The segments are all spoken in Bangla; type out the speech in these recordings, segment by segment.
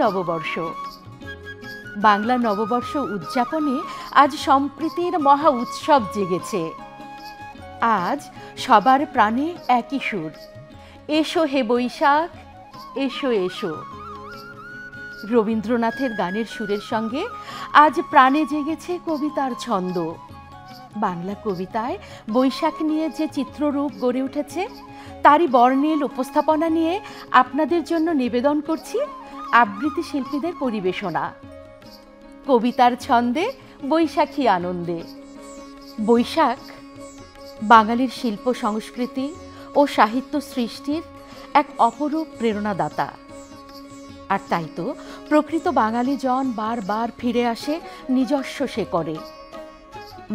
নববর্ষ। বাংলা নববর্ষ উদযাপনে আজ সম্প্রীতির মহা উৎসব জেগেছে। আজ সবার প্রাণে একই সুর, এসো হে বৈশাখ, এসো এসো। রবীন্দ্রনাথের গানের সুরের সঙ্গে আজ প্রাণে জেগেছে কবিতার ছন্দ। বাংলা কবিতায় বৈশাখ নিয়ে যে চিত্ররূপ গড়ে উঠেছে তারই বর্ণিল উপস্থাপনা নিয়ে আপনাদের জন্য নিবেদন করছি আবৃত্তি শিল্পীদের পরিবেশনা। কবিতার ছন্দে, বৈশাখী আনন্দে। বৈশাখ বাঙালির শিল্প সংস্কৃতি ও সাহিত্য সৃষ্টির এক অপরূপ প্রেরণাদাতা। আর তাই তো প্রকৃত বাঙালি জন বারবার ফিরে আসে নিজস্ব শেকড়ে,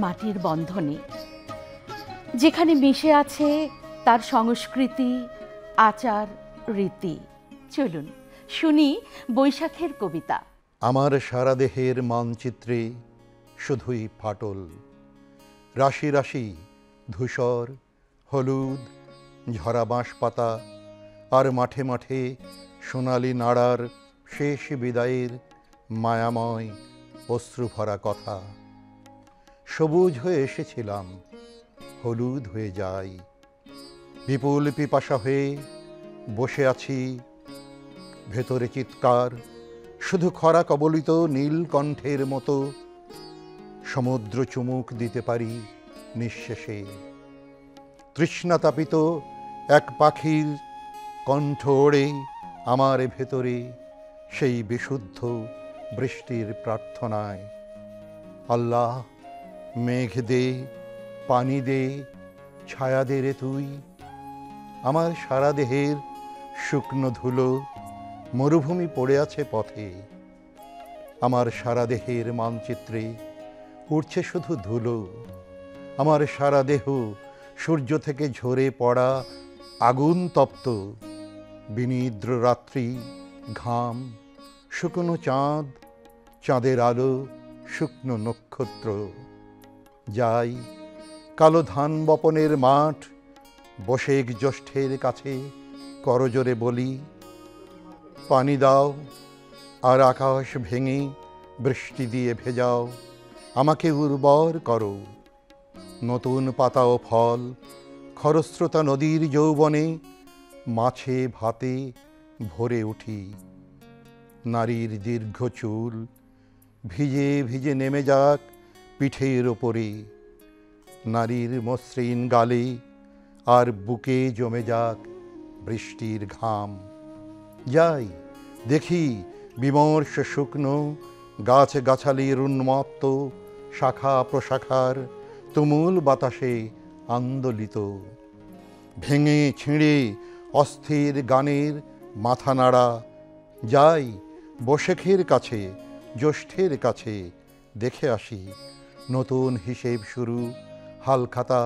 মাটির বন্ধনে, যেখানে মিশে আছে তার সংস্কৃতি, আচার, রীতি। চলুন শুনি বৈশাখের কবিতা। আমার সারা দেহের মানচিত্রে শুধুই ফাটল, রাশি রাশি ধূসর, হলুদ, ঝরা বাঁশপাতা, আর মাঠে মাঠে সোনালি নাড়ার শেষ বিদায়ের মায়াময় অশ্রুভরা কথা। সবুজ হয়ে এসেছিলাম, হলুদ হয়ে যাই, বিপুল পিপাসা হয়ে বসে আছি, ভেতরে চিৎকার, শুধু খরা কবলিত নীলকণ্ঠের মতো সমুদ্র চুমুক দিতে পারি নিঃশেষে। তৃষ্ণাতাপিত এক পাখির কণ্ঠ ওড়ে আমার ভেতরে সেই বিশুদ্ধ বৃষ্টির প্রার্থনায়। আল্লাহ, মেঘ দে, পানি দে, ছায়া দে রে তুই। আমার সারা দেহের শুকনো ধুলো মরুভূমি পড়ে আছে পথে। আমার সারা দেহের মানচিত্রে উড়ছে শুধু ধুলো। আমার সারা দেহ সূর্য থেকে ঝরে পড়া আগুন তপ্ত। বিনিদ্র রাত্রি, ঘাম, শুকনো চাঁদ, চাঁদের আলো, শুকনো নক্ষত্র। যাই কালো ধান বপনের মাঠ, বসেক জ্যৈষ্ঠের কাছে করজোরে বলি, পানি দাও আর আকাশ ভেঙে বৃষ্টি দিয়ে ভেজাও, আমাকে উর্বর করো। নতুন পাতা ও ফল, খরস্রোতা নদীর যৌবনে মাছে ভাতে ভরে উঠি। নারীর দীর্ঘ চুল ভিজে ভিজে নেমে যাক পিঠের ওপরে, নারীর মসৃণ গালে আর বুকে জমে যাক বৃষ্টির ঘাম। যাই দেখি বিমর্ষ শুকনো গাছ গাছালির উন্মত্ত শাখা প্রশাখার তুমুল বাতাসে আন্দোলিত। ভেঙে ছিঁড়ে অস্থির গানের মাথা নাড়া। যাই বৈশাখের কাছে, জ্যৈষ্ঠের কাছে, দেখে আসি নতুন হিসেব শুরু। হালখাতা,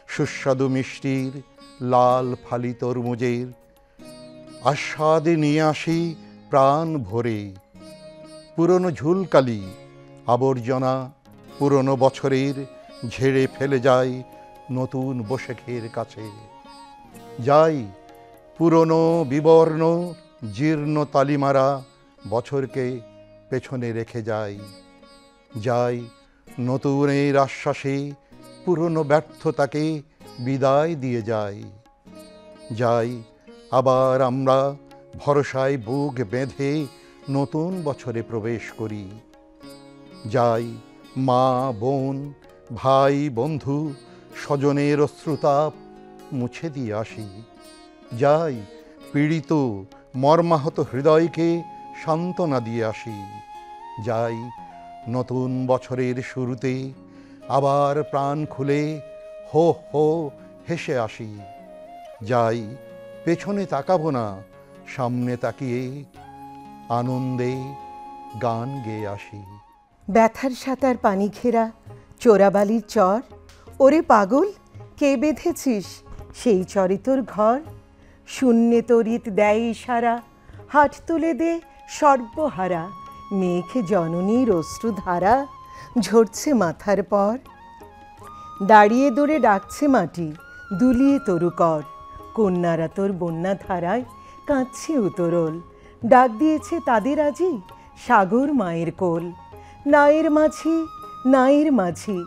সুস্বাদু মিষ্টির, লাল ফালি তরমুজের আস্বাদে নিয়ে আসি প্রাণ ভরে। পুরনো ঝুলকালি আবর্জনা পুরনো বছরের ঝেড়ে ফেলে যায় নতুন বৈশাখের কাছে। যাই পুরনো বিবর্ণ জীর্ণ তালিমারা বছরকে পেছনে রেখে যাই। যাই নতুনের আশ্বাসে পুরনো ব্যর্থতাকে বিদায় দিয়ে যাই। যাই আবার আমরা ভরসায় বুক বেঁধে নতুন বছরে প্রবেশ করি। যাই মা, বোন, ভাই, বন্ধু, স্বজনের অশ্রুতাপ মুছে দিয়ে আসি। যাই পীড়িত মর্মাহত হৃদয়কে সান্ত্বনা দিয়ে আসি। যাই নতুন বছরের শুরুতে আবার প্রাণ খুলে হো হো হেসে আসি। যাই পেছনে তাকাবো না, সামনে তাকিয়ে আনন্দে গান গেয়ে আসি। ব্যথার সাঁতার পানি ঘেরা চোরাবালির চর, ওরে পাগল কে বেঁধেছিস সেই চরে তোর ঘর। শূন্যে তরিত দেয় ইশারা, হাট তুলে দে সর্বহারা। মেঘ জননীর অশ্রুধারা ঝরছে মাথার পর। দাঁড়িয়ে দৌড়ে ডাকছে মাটি, দুলিয়ে তরু কর। কন্যারা তোর বন্যা ধারায় কাঁদছে উতরল। ডাক দিয়েছে তাদের আজি সাগর মায়ের কোল। নায়ের মাঝি, নায়ের মাঝি,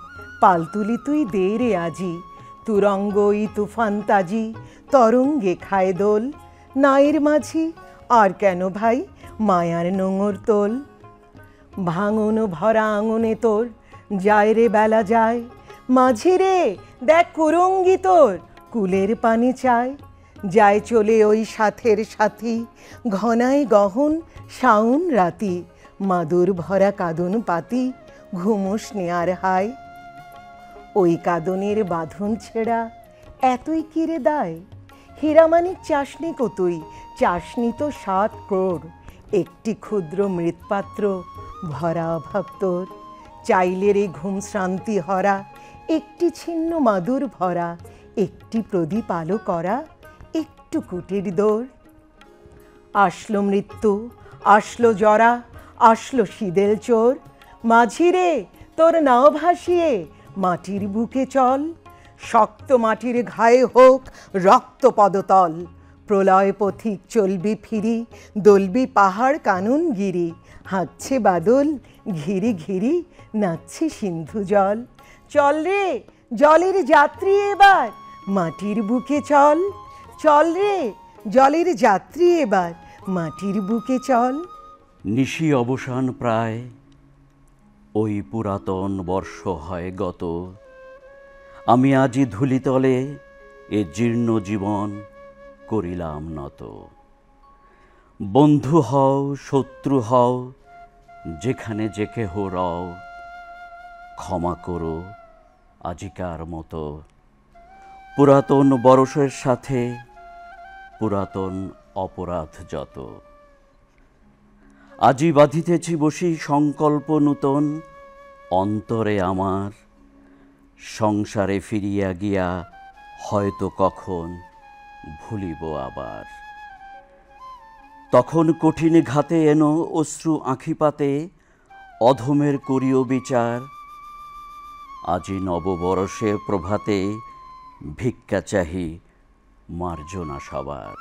পাল তুলি তুই দে রে আজি, তুরঙ্গই তুফান তাজি, তরঙ্গে খায় দোল। নায়ের মাঝি, আর কেন ভাই মায়ার নোঙর তোল। ভাঙন ভরা আঙনে তোর যায় রে বেলা যায়, মাঝি রে দেখ কুরঙ্গি তোর কুলের পানি চায়। যায় চলে ওই সাথের সাথী, ঘনায় গহন শাওন রাতি, মাদুর ভরা কাঁদন পাতি, ঘুমোস নেয়ার হায়। ওই কাঁদনের বাঁধন ছেঁড়া এতই কিরে দায়, হীরামানিক চাসনি কতই, চাসনি তো 7 ক্রোড়, একটি ক্ষুদ্র মৃৎপাত্র ভরা অভাব তোর। চাইলে রে ঘুম শ্রান্তি হরা, একটি ছিন্ন মাদুর ভরা, একটি প্রদীপ আলো করা, একটু কুটির দোর। আসলো মৃত্যু, আসলো জরা, আসলো শীদেল চোর, মাঝি রে তোর নাও ভাসিয়ে মাটির বুকে চল। শক্ত মাটির ঘায়ে হোক রক্ত পদতল, প্রলয় পথিক চলবি ফিরি, দলবি পাহাড় কানন গিরি, হাঁকছে বাদল ঘিরি ঘিরি, নাচছে সিন্ধু জল। চল রে জলের যাত্রী এবার মাটির বুকে চল, চল রে জলের যাত্রী এবার মাটির বুকে চল। নিশি অবসান প্রায়, ওই পুরাতন বর্ষ হয় গত, আমি আজি ধূলিতলে এ জীর্ণ জীবন করিলাম নত। বন্ধু হও শত্রু হও যেখানে যে কেহ রও, ক্ষমা করো আজিকার মতো। পুরাতন বরষের সাথে পুরাতন অপরাধ যত, আজি বাঁধিতেছি বসি সংকল্প নূতন, অন্তরে আমার সংসারে ফিরিয়া গিয়া হয়তো কখন ভুলিব আবার। তখন কঠিন ঘাতে এনো অশ্রু আঁখিপাতে, অধমের করিও বিচার। আজি নববরষে প্রভাতে ভিক্ষা চাহি মার্জনা সবার।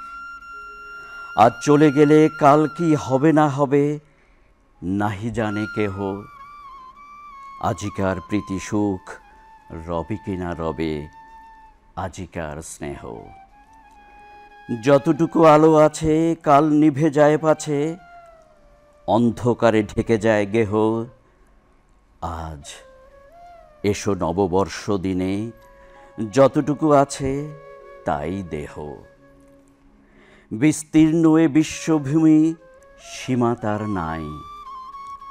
আজ চলে গেলে কাল কি হবে না হবে নাহি জানে কেহ, আজিকার প্রীতি সুখ রবে কিনা রবে আজিকার স্নেহ। যতটুকু আলো আছে কাল নিভে যায় পাছে, অন্ধকারে ঢেকে যায় গেহ। আজ এসো নববর্ষ দিনে, যতটুকু আছে তাই দেহ। বিস্তীর্ণ এ বিশ্বভূমি সীমা তার নাই,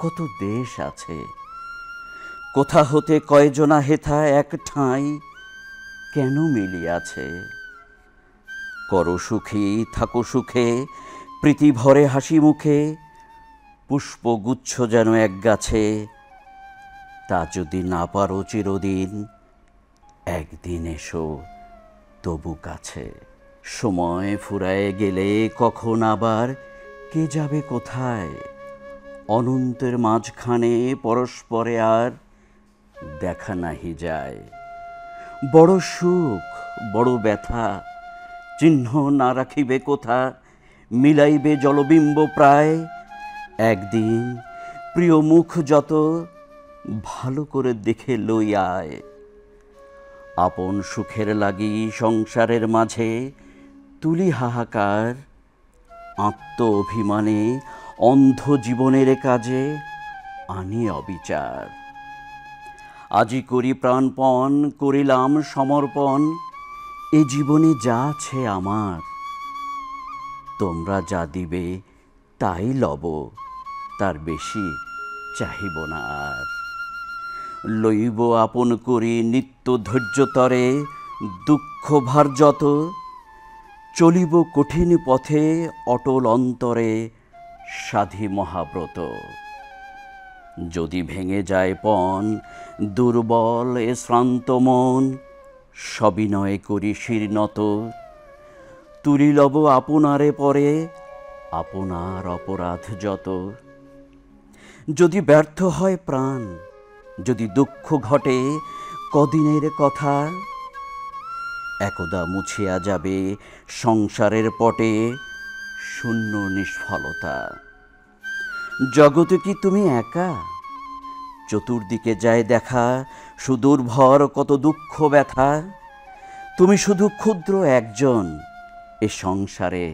কত দেশ আছে, কোথা হতে কয়জনা হেথা এক ঠাঁই কেন মিলিয়াছে। করো সুখী থাকো সুখে প্রীতি ভরে হাসি মুখে, পুষ্পগুচ্ছ যেন এক গাছে, তা যদি না পারো চিরদিন একদিন এসো তবু কাছে। সময় ফুরায়ে গেলে কখন আবার কে যাবে কোথায়, অনন্তের মাঝখানে পরস্পরে আর দেখা নাহি যায়। বড় সুখ বড় ব্যথা চিহ্ন না রাখিবে কোথা, মিলাইবে জলবিম্ব প্রায়। একদিন প্রিয় মুখ যত ভালো করে দেখে লই আয়। আপন সুখের লাগি সংসারের মাঝে তুলি হাহাকার, আত্ম অভিমানে অন্ধ জীবনের কাজে আনি অবিচার। আজি করি প্রাণপণ করিলাম সমর্পণ, এ জীবনে যা আছে আমার, তোমরা যা দিবে তাই লব, তার বেশি চাহিব না আর। লইব আপন করি নিত্য ধৈর্যতরে দুঃখ ভার যত, চলিব কঠিন পথে অটল অন্তরে সাধি মহাব্রত। যদি ভেঙে যায় পণ দুর্বল এ শ্রান্ত মন, সবিনয়ে করি শিরনত, তুলি লব আপনারে পরে আপনার অপরাধ যত। যদি ব্যর্থ হয় প্রাণ, যদি দুঃখ ঘটে কদিনের কথা, একদা মুছিয়া যাবে সংসারের পটে শূন্য নিষ্ফলতা। জগতে কি তুমি একা? চতুর্দিকে যায় দেখা, সুদূরভর কত দুঃখ ব্যথা। তুমি শুধু ক্ষুদ্র একজন, এ সংসারে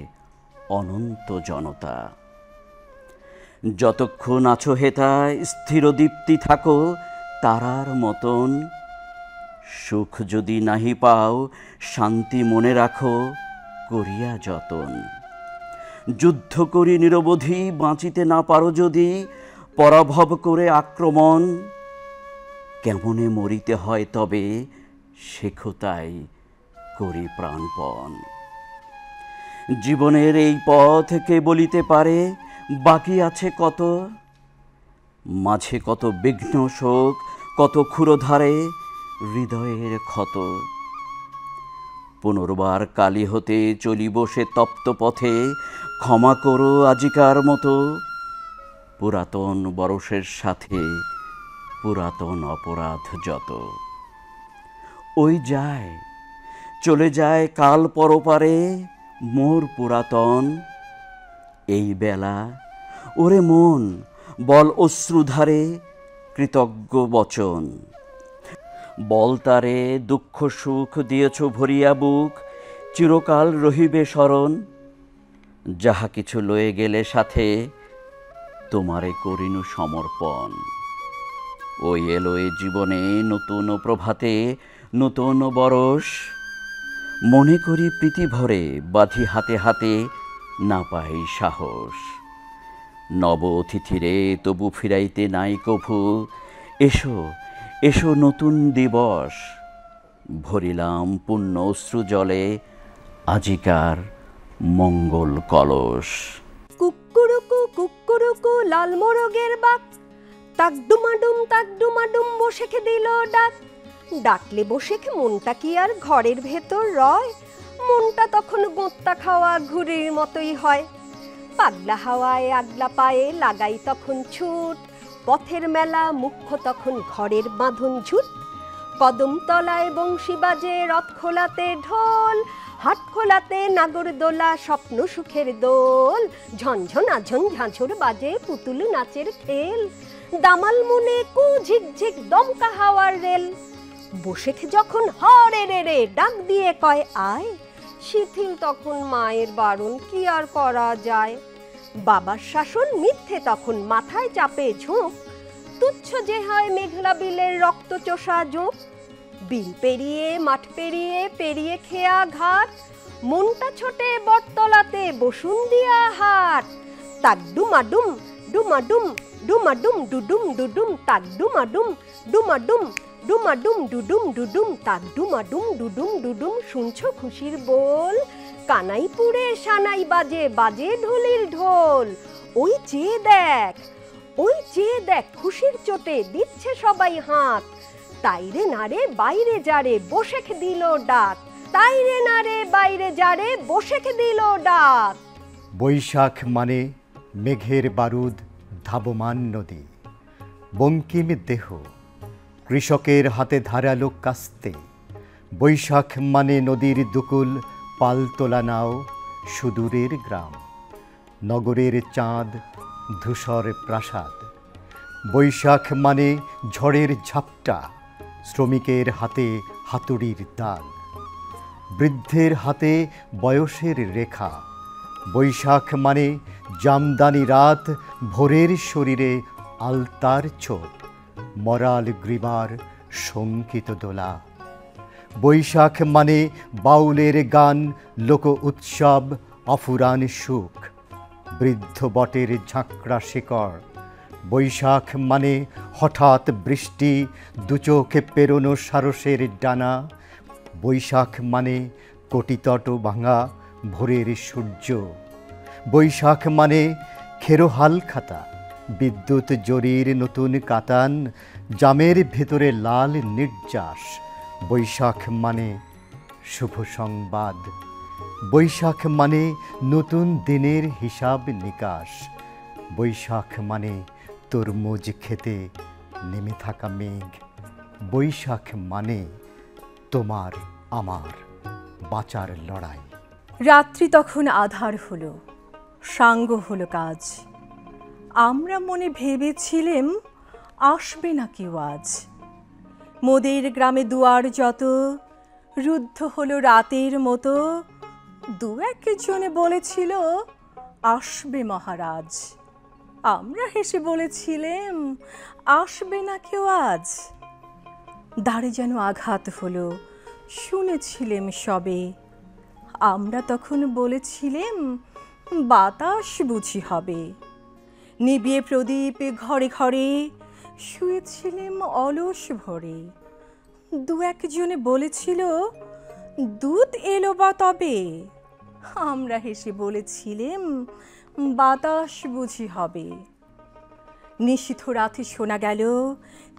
অনন্ত জনতা। যতক্ষণ আছো হেতা, স্থির দীপ্তি থাকো তারার মতন। সুখ যদি নাহি পাও, শান্তি মনে রাখো করিয়া যতন। যুদ্ধ করি নিরবধি, বাঁচিতে না পারো যদি, পরাভব করে আক্রমণ। কেমনে মরিতে হয় তবে, শেখো তাই করি প্রাণপণ। জীবনের এই পথ কে বলিতে পারে, বাকি আছে কত। মাঝে কত বিঘ্ন শোক, কত ক্ষুরধারে হৃদয়ের ক্ষত। পুনর্বার কালী হতে চলি বসে তপ্ত পথে, ক্ষমা করো আজিকার মতো। পুরাতন বরষের সাথে পুরাতন অপরাধ যত। ওই যায়, চলে যায় কাল পরপারে মোর পুরাতন। এই বেলা ওরে মন বল অশ্রুধারে কৃতজ্ঞ বচন। বল তারে দুঃখ সুখ দিয়েছ ভরিয়া বুক, চিরকাল রহিবে স্মরণ। যাহা কিছু লয়ে গেলে সাথে, তোমারে করিনু সমর্পণ। ওই এলো এ জীবনে নতুন প্রভাতে নতুন বরষ। মনে করি প্রীতি ভরে বাঁধি হাতে হাতে, না পাই সাহস। নব অতিথিরে তবু ফিরাইতে নাই কভু, এসো এসো নতুন দিবস। ভরিলাম পুণ্য অশ্রু জলে আজিকার মঙ্গল কলস। কুক্কুরুকু কুক্কুরুকু লাল মোরগের বাক, তাক ডুমাডুম বসেকে দিল ডাক। ডাকলে বসেকে মনটা কি আর ঘরের ভেতর রয়? মনটা তখন গোঁত্তা খাওয়া ঘুড়ির মতোই হয়। পাগলা হাওয়ায় আগলা পায়ে লাগাই তখন ছুট, পথের মেলা মুখ্য তখন ঘরের বাঁধন ঝুট। কদম তলায় বংশী বাজে, রথ খোলাতে ঢোল, হাট খোলাতে নাগর দোলা, স্বপ্ন সুখের দোল। ঝনঝন আঝন ঝাঁঝর বাজে, পুতুল নাচের খেল। দামাল মনে কু ঝিকঝিক দমকা হাওয়ার রেল। বসেখ যখন হরে রে রে ডাক দিয়ে কয় আয়, শিথিল তখন মায়ের বারণ কি আর করা যায়। বাবার শাসন মিথ্যে তখন মাথায় চাপে ঝোঁক, তুচ্ছ যে হয় মেঘলা বিলের রক্ত চোষা জোঁক। বিল পেরিয়ে মাঠ পেরিয়ে পেরিয়ে খেয়া ঘাট, মনটা ছোটে বটতলাতে বসুন দিয়া হাট। তাক ডুমাডুম ডুমাডুম ডুমাডুম ডুডুম ডুডুম, তাক ডুমাডুম ডুমাডুম ডুমাডুম ডুডুম ডুডুম, তাক ডুমাডুম ডুডুম ডুডুম। শুনছো খুশির বোল, কানাইপুরে সানাই বাজে বাজে ঢোলের ঢোল। ওই চেয়ে দেখ, ওই চেয়ে দেখ, খুশির চোটে দিচ্ছে সবাই হাত। তাইরে নারে বাইরে যারে বসেখ দিল ডাক, তাইরে নারে বাইরে যারে বসেখ দিল ডাক। বৈশাখ মানে মেঘের বারুদ ধাবমান নদী, বঙ্কিম দেহ কৃষকের হাতে ধারালো কাস্তে। বৈশাখ মানে নদীর দুকুল পালতোলা নাও, সুদূরের গ্রাম নগরের চাঁদ ধূসর প্রাসাদ। বৈশাখ মানে ঝড়ের ঝাপটা, শ্রমিকের হাতে হাতুড়ির দাগ, বৃদ্ধের হাতে বয়সের রেখা। বৈশাখ মানে জামদানি রাত, ভোরের শরীরে আলতার ছোপ, মরাল গ্রীবার শঙ্কিত দোলা। বৈশাখ মানে বাউলের গান, লোক উৎসব, অফুরান সুখ, বৃদ্ধ বটের ঝাঁকড়া শিকড়। বৈশাখ মানে হঠাৎ বৃষ্টি, দুচোখে পেরোনো সারসের ডানা। বৈশাখ মানে কটিতট ভাঙা ভোরের সূর্য। বৈশাখ মানে খেরো হালখাতা, বিদ্যুৎ জরির নতুন কাতান, জামের ভেতরে লাল নির্যাস। বৈশাখ মানে শুভ সংবাদ। বৈশাখ মানে নতুন দিনের হিসাব নিকাশ। বৈশাখ মানে তরমুজ খেতে নেমে থাকা মেঘ। বৈশাখ মানে তোমার আমার বাঁচার লড়াই। রাত্রি তখন আধার হলো, সাঙ্গ হলো কাজ। আমরা মনে ভেবেছিলেম আসবে না কেউ আজ। মোদের গ্রামে দুয়ার যত রুদ্ধ হলো রাতের মতো, দু একজনে বলেছিল আসবে মহারাজ। আমরা হেসে বলেছিলেম আসবে না কেউ আজ। দ্বারে যেন আঘাত হলো, শুনেছিলেম সবে। আমরা তখন বলেছিলেম বাতাস বুঝি হবে। নিবিয়ে প্রদীপ ঘরে ঘরে শুয়েছিলেম অলস ভরে। দু একজনে বলেছিল দুধ এলো বা তবে। আমরা হেসে বলেছিলেম বাতাস বুঝি হবে। নিশীথ রাতে শোনা গেল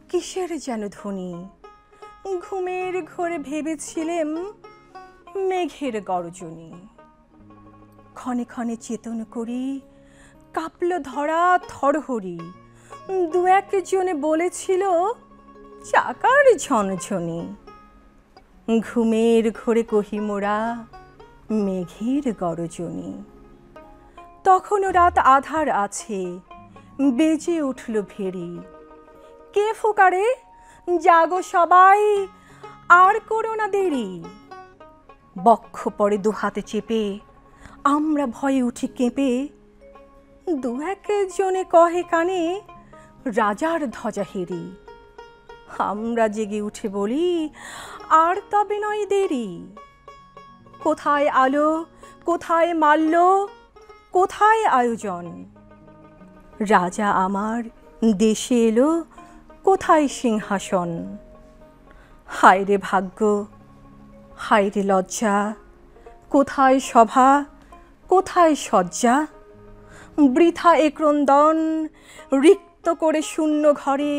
কিসের যেন ধ্বনি। ঘুমের ঘোরে ভেবেছিলেম মেঘের গর্জনী। ক্ষণে ক্ষণে চেতন করি কাঁপল ধরা থরহরি। দু একজনে বলেছিল চাকার ঝনঝনি। ঘুমের ঘোরে কহি মোরা মেঘের গর্জনী। তখনও রাত আধার আছে, বেজে উঠল ভেরি। কে ফোকারে জাগো সবাই, আর করো না দেরি। বক্ষ পড়ে দুহাতে চেপে আমরা ভয়ে উঠি কেঁপে। দু একজনে কহে কানে রাজার ধ্বজা হেরি। আমরা জেগে উঠে বলি আর তবে নয় দেরি। কোথায় আলো, কোথায় মাল্য, কোথায় আয়োজন? রাজা আমার দেশে এলো, কোথায় সিংহাসন? হায় রে ভাগ্য, হায় রে লজ্জা, কোথায় সভা, কোথায় শয্যা? বৃথা এ ক্রন্দন, রিক্ত করে শূন্য ঘরে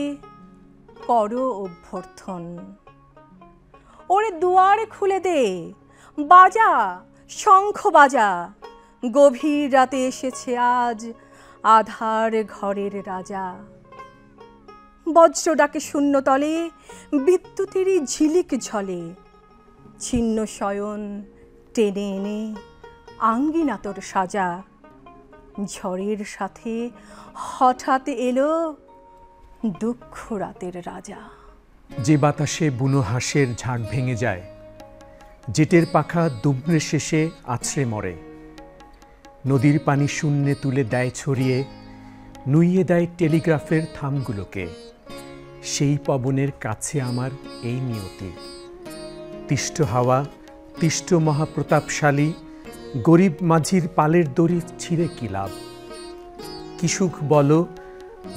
করো অভ্যর্থন। ওরে দুয়ার খুলে দে, বাজা শঙ্খ বাজা। গভীর রাতে এসেছে আজ আধার ঘরের রাজা। বজ্র ডাকে শূন্যতলে, বিদ্যুতেরই ঝিলিক ঝলে। ছিন্ন শয়ন টেনে এনে আঙ্গিনা তোর সাজা। ঝড়ের সাথে হঠাৎ এলো দুঃখ রাতের রাজা। যে বাতাসে বুনো হাঁসের ঝাঁক ভেঙে যায়, জেটের পাখা দুমড়ে শেষে আছড়ে মরে। নদীর পানি শূন্যে তুলে দেয় ছড়িয়ে, নুইয়ে দেয় টেলিগ্রাফের থামগুলোকে। সেই পবনের কাছে আমার এই নিয়তি। তিষ্ট হাওয়া, তিষ্ট মহাপ্রতাপশালী, গরিব মাঝির পালের দড়ি ছিঁড়ে কি লাভ? কি সুখ বলো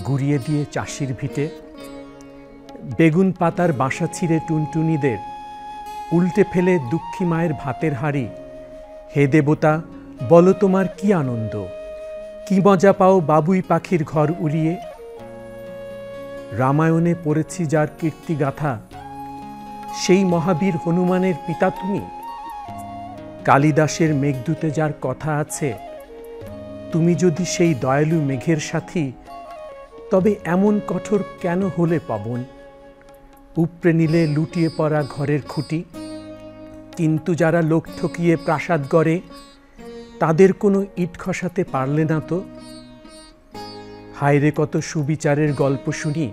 গুড়িয়ে দিয়ে চাষির ভিটে। বেগুন পাতার বাসা ছিঁড়ে টুনটুনিদের উল্টে ফেলে দুঃখী মায়ের ভাতের হাঁড়ি। হে দেবতা, বলো তোমার কি আনন্দ, কি মজা পাও বাবুই পাখির ঘর উড়িয়ে। রামায়ণে পড়েছি যার কীর্তিগাথা, সেই মহাবীর হনুমানের পিতা তুমি। কালিদাসের মেঘদূতে যার কথা আছে, তুমি যদি সেই দয়ালু মেঘের সাথী, তবে এমন কঠোর কেন হলে পবন? উপড়ে নিলে লুটিয়ে পড়া ঘরের খুঁটি। কিন্তু যারা লোক ঠকিয়ে প্রাসাদ গড়ে, তাদের কোনো ইট খসাতে পারলে না তো। হায়রে কত সুবিচারের গল্প শুনি,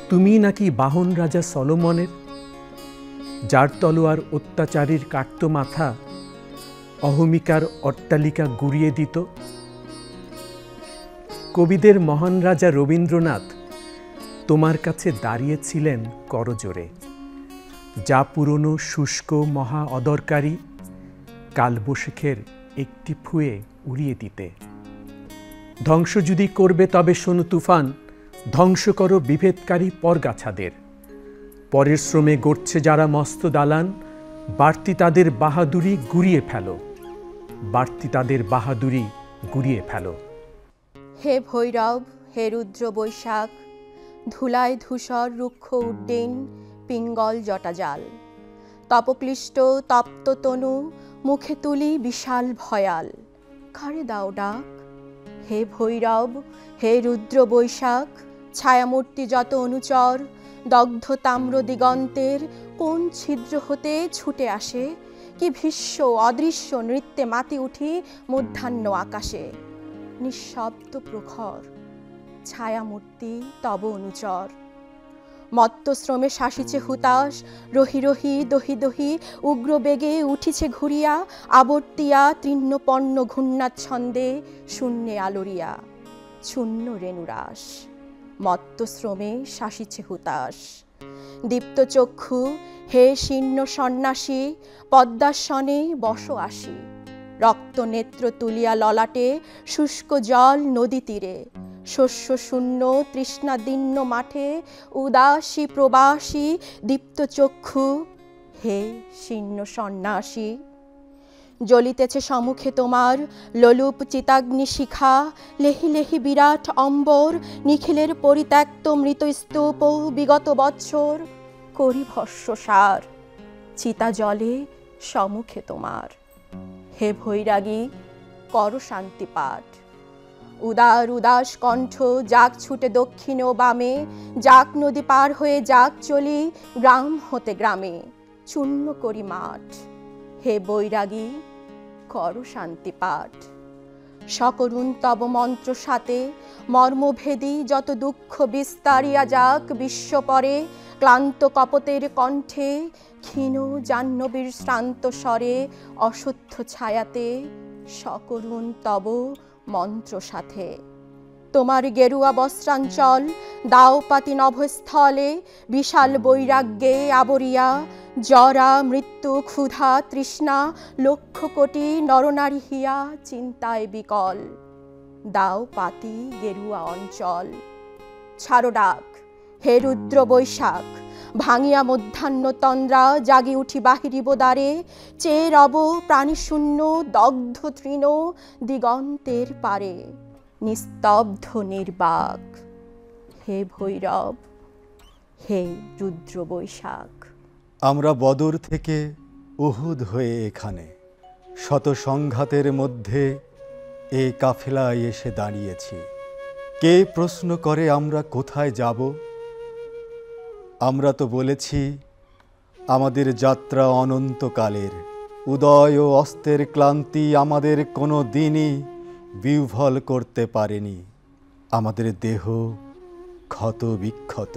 তুমি নাকি বাহন রাজা সলোমনের, যার তলোয়ার অত্যাচারীর কাটত মাথা, অহমিকার অট্টালিকা গুড়িয়ে দিত। কবিদের মহান রাজা রবীন্দ্রনাথ তোমার কাছে দাঁড়িয়েছিলেন করজোড়ে। যা পুরনো শুষ্ক মহা অদরকারি, কালবৈশাখের একটি ফুঁয়ে উড়িয়ে দিতে। ধ্বংস যদি করবে তবে শোনো তুফান, ধ্বংস করো বিভেদকারী পরগাছাদের। পরের শ্রমে গড়ছে যারা মস্ত দালান, বাড়তি তাদের বাহাদুরি গুড়িয়ে ফেলো, বাড়তি তাদের বাহাদুরি গুড়িয়ে ফেলো। হে ভৈরব, হে রুদ্র বৈশাখ, ধুলায় ধূসর রুক্ষ উড্ডীন পিঙ্গল জটাজাল। তপক্লিষ্ট তপ্ত তনু মুখে তুলি বিশাল ভয়াল। কারে দাও ডাক? হে ভৈরব, হে রুদ্র বৈশাখ, ছায়ামূর্তি যত অনুচর, দগ্ধ তাম্র দিগন্তের কোন ছিদ্র হতে ছুটে আসে কি ভীষ্ম অদৃশ্য নৃত্যে মাতি উঠি মধ্যাহ্ন আকাশে। নিঃশব্দ প্রখর ছায়ামূর্তি তব অনুচর। মত্ত শ্রমে শাসিছে হুতাশ, রহি রহি দহি দহি উগ্র বেগে উঠিছে ঘুরিয়া, আবর্তিয়া তৃণ্ণপন্ন ঘূর্ণাচ্ছন্দে শূন্যে আলোরিয়া। শূন্য রেণুরাস মত্ত শ্রমে শাসিছে হুতাশ। দীপ্ত চক্ষু হে শীর্ণ সন্ন্যাসী, পদ্মাসনে বস আসি। রক্ত নেত্র তুলিয়া ললাটে শুষ্ক জল নদী তীরে। শস্য শূন্য তৃষ্ণাদীর্ণ মাঠে উদাসী প্রবাসী দীপ্ত চক্ষু হে শীর্ণ সন্ন্যাসী। জ্বলিতেছে সম্মুখে তোমার লোলুপ চিতাগ্নি শিখা, লেহি লেহি বিরাট অম্বর নিখিলের পরিত্যক্ত মৃত স্তূপ বিগত বৎসর করি ভস্মসার। চিতা জলে সম্মুখে তোমার, হে ভৈরাগী কর শান্তি পাঠ। উদার উদাস কণ্ঠ যাক ছুটে দক্ষিণ ও বামে, যাক নদী পার হয়ে যাক চলি গ্রাম হতে গ্রামে। চূর্ণ করি মাঠ, হে বৈরাগী কর শান্তি পাঠ। সকরুণ তব মন্ত্র সাথে মর্মভেদী যত দুঃখ বিস্তারিয়া যাক বিশ্বপরে। ক্লান্ত কপতের কণ্ঠে ক্ষীণ জাহ্নবীর শ্রান্ত স্বরে অসত্য ছায়াতে সকরুণ তব মন্ত্র সাথে। তোমার গেরুয়া বস্ত্রাঞ্চল দাওপাতি নভস্থলে বিশাল বৈরাগ্যে আবরিয়া। জরা মৃত্যু ক্ষুধা তৃষ্ণা লক্ষ কোটি নরনারী হিয়া চিন্তায় বিকল। দাওপাতি গেরুয়া অঞ্চল ছাড়ো ডাক, হে রুদ্র বৈশাখ ভাঙিয়া মধ্যাহ্ন তন্দ্রা। জাগি উঠি বাহিরিব দ্বারে, চেয়ে রব প্রাণীশূন্য দগ্ধ তৃণ দিগন্তের পারে। নিস্তব্ধ নির্বাক, হে ভৈরব হে রুদ্র বৈশাখ। আমরা বদর থেকে উহুদ হয়ে এখানে শত সংঘাতের মধ্যে এই কাফেলায় এসে দাঁড়িয়েছি। কে প্রশ্ন করে আমরা কোথায় যাব? আমরা তো বলেছি আমাদের যাত্রা অনন্তকালের। উদয় ও অস্তের ক্লান্তি আমাদের কোনো দিনই বিহ্বল করতে পারেনি। আমাদের দেহ ক্ষত বিক্ষত,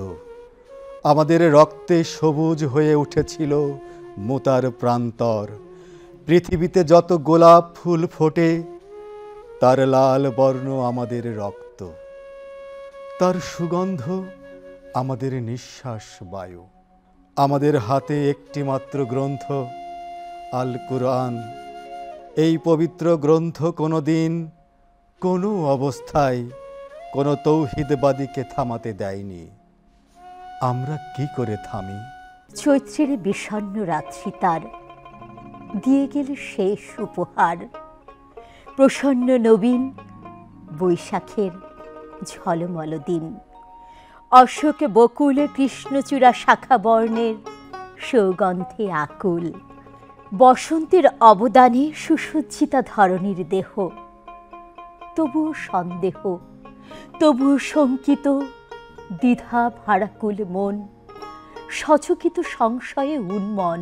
আমাদের রক্তে সবুজ হয়ে উঠেছিল মোতার প্রান্তর। পৃথিবীতে যত গোলাপ ফুল ফোটে তার লাল বর্ণ আমাদের রক্ত, তার সুগন্ধ আমাদের নিঃশ্বাস বায়ু। আমাদের হাতে একটি মাত্র গ্রন্থ আল কুরআন। এই পবিত্র গ্রন্থ কোনো দিন কোনো অবস্থায় কোনো তৌহিদবাদীকে থামাতে দেয়নি। আমরা কি করে থামি? চৈত্রের বিষণ্ণ রাত্রি তার দিয়ে গেল শেষ উপহার। প্রসন্ন নবীন বৈশাখের ঝলমল দিন। অশোক বকুল কৃষ্ণচূড়া শাখা বর্ণের সৌগন্ধে আকুল। বসন্তের অবদানে সুসজ্জিতা ধরণীর দেহ, তবুও সন্দেহ, তবুও শঙ্কিত দ্বিধা ভারাকুল মন। সচকিত সংশয়ে উন্মন,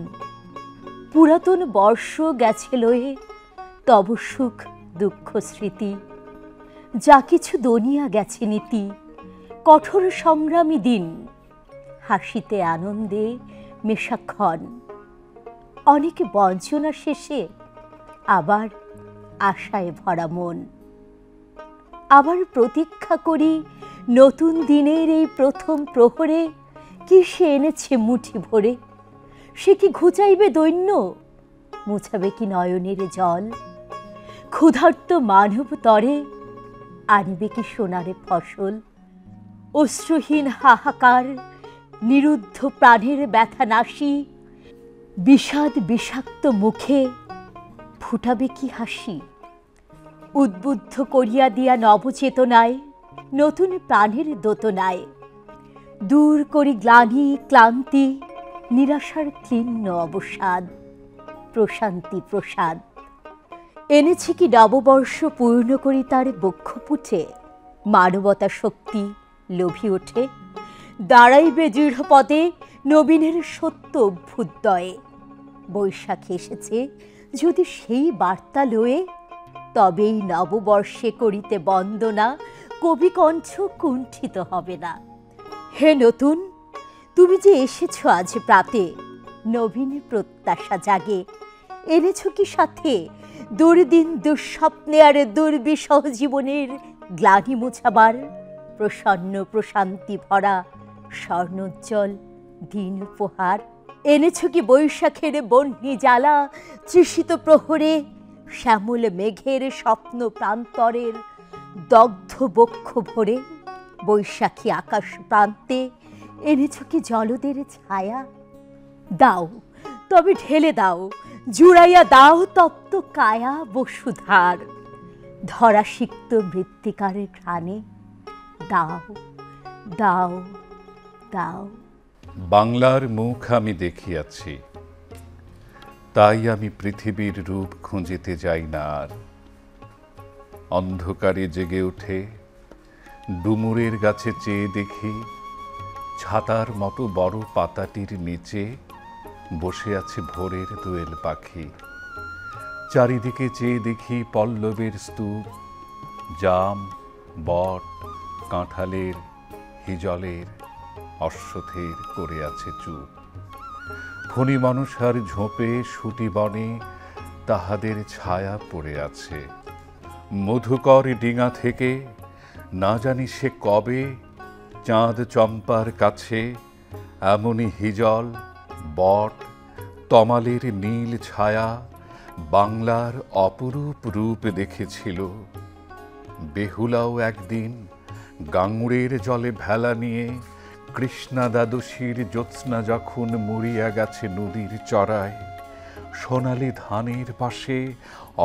পুরাতন বর্ষ গেছে লয়ে তব সুখ দুঃখ স্মৃতি। যা কিছু দনিয়া গেছে নীতি, কঠোর সংগ্রামী দিন। হাসিতে আনন্দে মেশাক্ষণ, অনেক বঞ্চনা শেষে আবার আশায় ভরা মন। আবার প্রতীক্ষা করি নতুন দিনের এই প্রথম প্রহরে। কি সে এনেছে মুঠি ভরে? সে কি ঘুচাইবে দৈন্য, মুছাবে কি নয়নের জল? ক্ষুধার্ত মানব তরে আনিবে কি সোনারে ফসল? অশ্রুহীন হাহাকার, নিরুদ্ধ প্রাণের ব্যথা নাশি। বিষাদ বিষাক্ত মুখে ফুটাবে কি হাসি? উদ্বুদ্ধ করিয়া দিয়া নবচেতনায় নতুন প্রাণের দোতনায়। দূর করি গ্লানি ক্লান্তি, নিরাশার ক্লিন্ন অবসাদ। প্রশান্তি প্রসাদ এনেছে কি নববর্ষ পূর্ণ করি তার বক্ষপুটে। মানবতা শক্তি লোভী ওঠে, দাঁড়াইবে দৃঢ় পদে নবীনের সত্য অভ্যুদয়ে। বৈশাখী এসেছে যদি সেই বার্তা লয়ে, তবেই নববর্ষে করিতে বন্দনা, কবি কণ্ঠ কুণ্ঠিত হবে না। হে নতুন, তুমি যে এসেছ আজ প্রাতে, নবীন প্রত্যাশা জাগে, এনেছ কি সাথে দুর্দিন দুঃস্বপ্নে আর দুর্বিষহ জীবনের গ্লানি মোছাবার প্রসন্ন প্রশান্তি ভরা স্বর্ণোজ্জ্বল দিন উপহার? এনেছ কি বৈশাখের বহ্নি জ্বালা, তৃষিত প্রহরে শ্যামল মেঘের স্বপ্ন প্রান্তরের দগ্ধ বক্ষ ভরে? বৈশাখী আকাশ প্রান্তে এনেছ কি জলদের ছায়া? দাও তবে ঢেলে দাও, জুড়াইয়া দাও তপ্ত কায়া বসুধার, ধরা সিক্ত মৃত্তিকার ঘ্রাণে দাও দাও দাও। বাংলার মুখ আমি দেখিয়াছি, তাই আমি পৃথিবীর রূপ খুঁজিতে যাই না আর। অন্ধকারে জেগে উঠে ডুমুরের গাছে চেয়ে দেখি, ছাতার মতো বড় পাতাটির নিচে বসে আছে ভোরের দোয়েল পাখি। চারিদিকে চেয়ে দেখি পল্লবের স্তূপ, জাম, বট, কাঁঠালের, হিজলের, অশ্বথের করে আছে চুপ। ফণি মনসার ঝোপে সুটি বনে তাহাদের ছায়া পড়ে আছে। মধুকর ডিঙা থেকে না জানি সে কবে চাঁদ চম্পার কাছে এমনই হিজল, বট, তমালের নীল ছায়া বাংলার অপরূপ রূপ দেখেছিল। বেহুলাও একদিন গাঙুড়ের জলে ভেলা নিয়ে কৃষ্ণা দ্বাদশীর জ্যোৎস্না যখন মুড়িয়া গেছে নদীর চড়ায়, সোনালি ধানের পাশে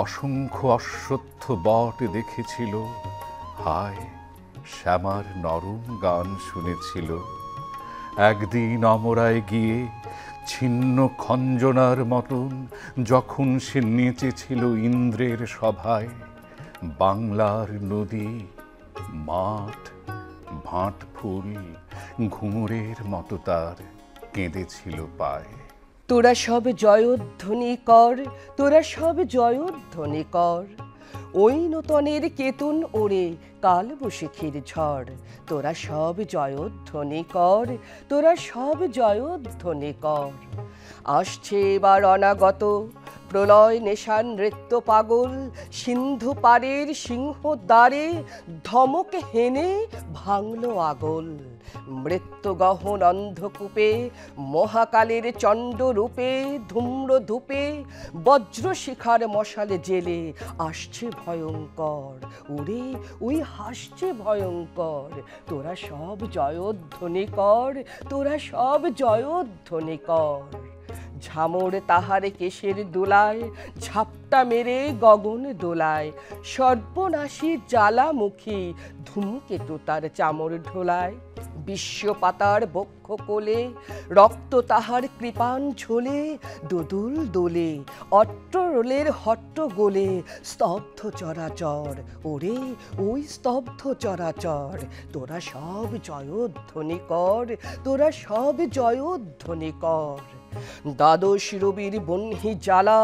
অসংখ্য অশ্বত্থ বট দেখেছিল। হায়, শ্যামার নরম গান শুনেছিল। একদিন অমরায় গিয়ে ছিন্ন খঞ্জনার মতন যখন সে নেচেছিল ইন্দ্রের সভায়, বাংলার নদী, মাঠ, ভাঁট ফুল ঘুঙুরের মতো তার কেঁদেছিল পায়। তোরা সব জয়ধ্বনি কর, তোরা সব জয়ধ্বনি কর, ওই নূতনের কেতন ওরে কাল বৈশাখীর ঝড়। তোরা সব জয়ধ্বনি কর, তোরা সব জয়ধ্বনি কর। আসছে এবার অনাগত প্রলয় নেশান নৃত্য পাগল, সিন্ধু পারের সিংহ দ্বারে ধমক হেনে ভাঙল আগল। মৃত্যু গহন অন্ধকূপে মহাকালের চণ্ড রূপে ধূম্র ধূপে বজ্র শিখার মশালে জেলে আসছে ভয়ঙ্কর। ওরে ওই হাসছে ভয়ঙ্কর। তোরা সব জয়ধ্বনি কর, তোরা সব জয়ধ্বনি কর। ঝামর তাহার কেশের দোলায় ঝাপটা মেরে গগন দোলায়, সর্বনাশী জ্বালামুখী ধূমকেতু তার চামর ঢোলায়। বিশ্বপাতার বক্ষ কোলে রক্ত তাহার কৃপাণ ঝোলে, দোদুল দোলে অট্টরোলের হট্ট গোলে স্তব্ধ চরাচর। ওরে ওই স্তব্ধ চরাচর। তোরা সব জয়ধ্বনি কর, তোরা সব জয়ধ্বনি কর। দ্বাদশ রবির বহ্নি জ্বালা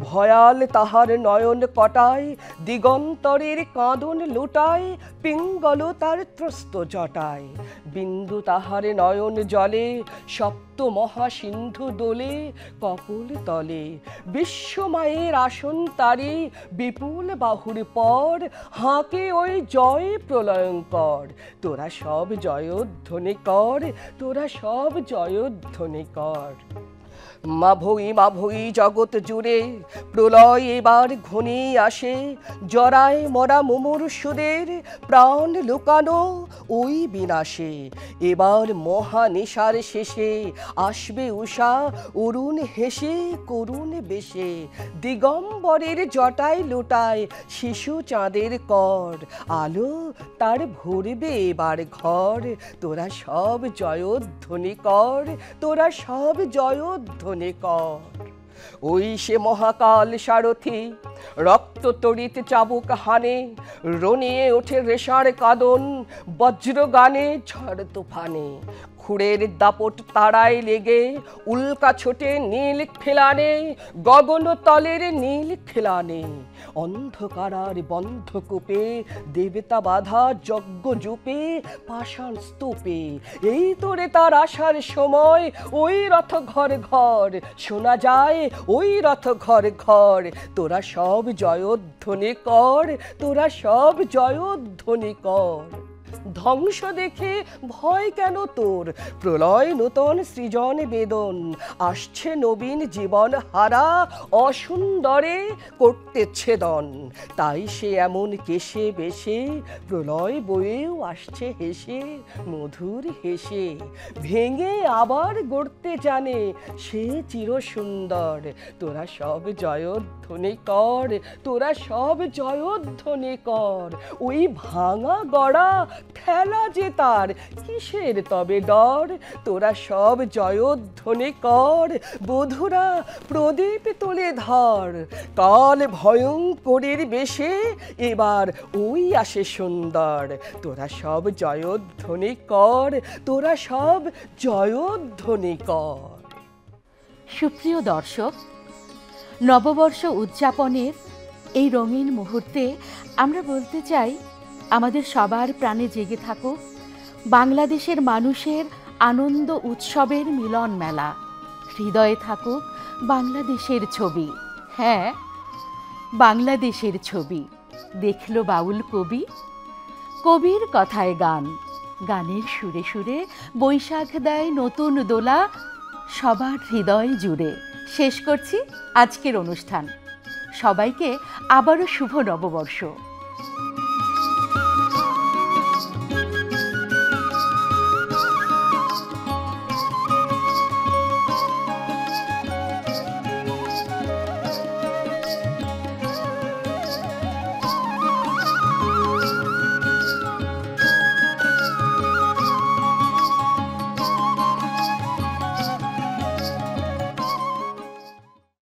ভয়াল তাহার নয়ন কটায়, দিগন্তরের কাঁদন লোটায় পিঙ্গল তার ত্রস্ত জটায়। বিন্দু তাহার নয়ন জলে সপ্ত মহাসিন্ধু দোলে কপল তলে। বিশ্বমায়ের আসন তারে বিপুল বাহুর পর, হাঁকে ওই জয় প্রলয়ঙ্কর। তোরা সব জয়ধ্বনি কর, তোরা সব জয়ধ্বনি কর। মাভৈ জগৎ জুড়ে প্রলয় এবার ঘনিয়ে আসে, জরায় মরা মুমূর্ষুদের প্রাণ লুকানো ওই বিনাশে। এবার মহানিশার শেষে আসবে উষা অরুণ হেসে করুণ বেশে, দিগম্বরের জটায় লোটায় শিশু চাঁদের কর। আলো তার ভরবে এবার ঘর। তোরা সব জয়ধ্বনি কর, তোরা সব জয়ধ্বনি কর। ওই সে মহাকাল সারথি রক্ত তড়িতে চাবুক হানে, রনিয়ে ওঠে রেশার কাদন, বজ্র গানে ঝড় তুফানে। খুঁড়ের দাপট তারায় লেগে উল্কা ছোটে নীল খেলানে, গগন তলের নীল খেলানে। অন্ধকারার বন্ধকূপে দেবতা বাধা যজ্ঞ জুপে পাষাণ স্তূপে। এই তোরে তার আসার সময় ওই রথ ঘর ঘর শোনা যায়, ওই রথ ঘর ঘর। তোরা সব জয়ধ্বনি কর, তোরা সব জয়ধ্বনি কর। ধ্বংস দেখে ভয় কেন তোর, প্রলয় নূতন সৃজন বেদন। আসছে নবীন জীবন হারা, অসুন্দরে করতে ছেদন। তাই সে এমন কেশে বেশে, প্রলয় বয়েও আসছে হেসে, মধুর হেসে। ভেঙে আবার গড়তে জানে সে চির সুন্দর। তোরা সব জয়ধ্বনি কর, তোরা সব জয়ধ্বনি কর। ওই ভাঙা গড়া খেলা যে তার, কিসের তবে ডর। তোরা সব জয়ধ্বনি কর, বধুরা প্রদীপ তুলে ধর। কাল ভয়ঙ্করের বেশে এবার ওই আসে সুন্দর। তোরা সব জয়ধ্বনি কর, তোরা সব জয়ধ্বনি কর। সুপ্রিয় দর্শক, নববর্ষ উদযাপনের এই রঙিন মুহূর্তে আমরা বলতে চাই, আমাদের সবার প্রাণে জেগে থাকুক বাংলাদেশের মানুষের আনন্দ উৎসবের মিলন মেলা। হৃদয়ে থাকুক বাংলাদেশের ছবি। হ্যাঁ, বাংলাদেশের ছবি। দেখল বাউল কবি, কবির কথায় গান, গানের সুরে সুরে বৈশাখ দেয় নতুন দোলা সবার হৃদয় জুড়ে। শেষ করছি আজকের অনুষ্ঠান। সবাইকে আবারও শুভ নববর্ষ।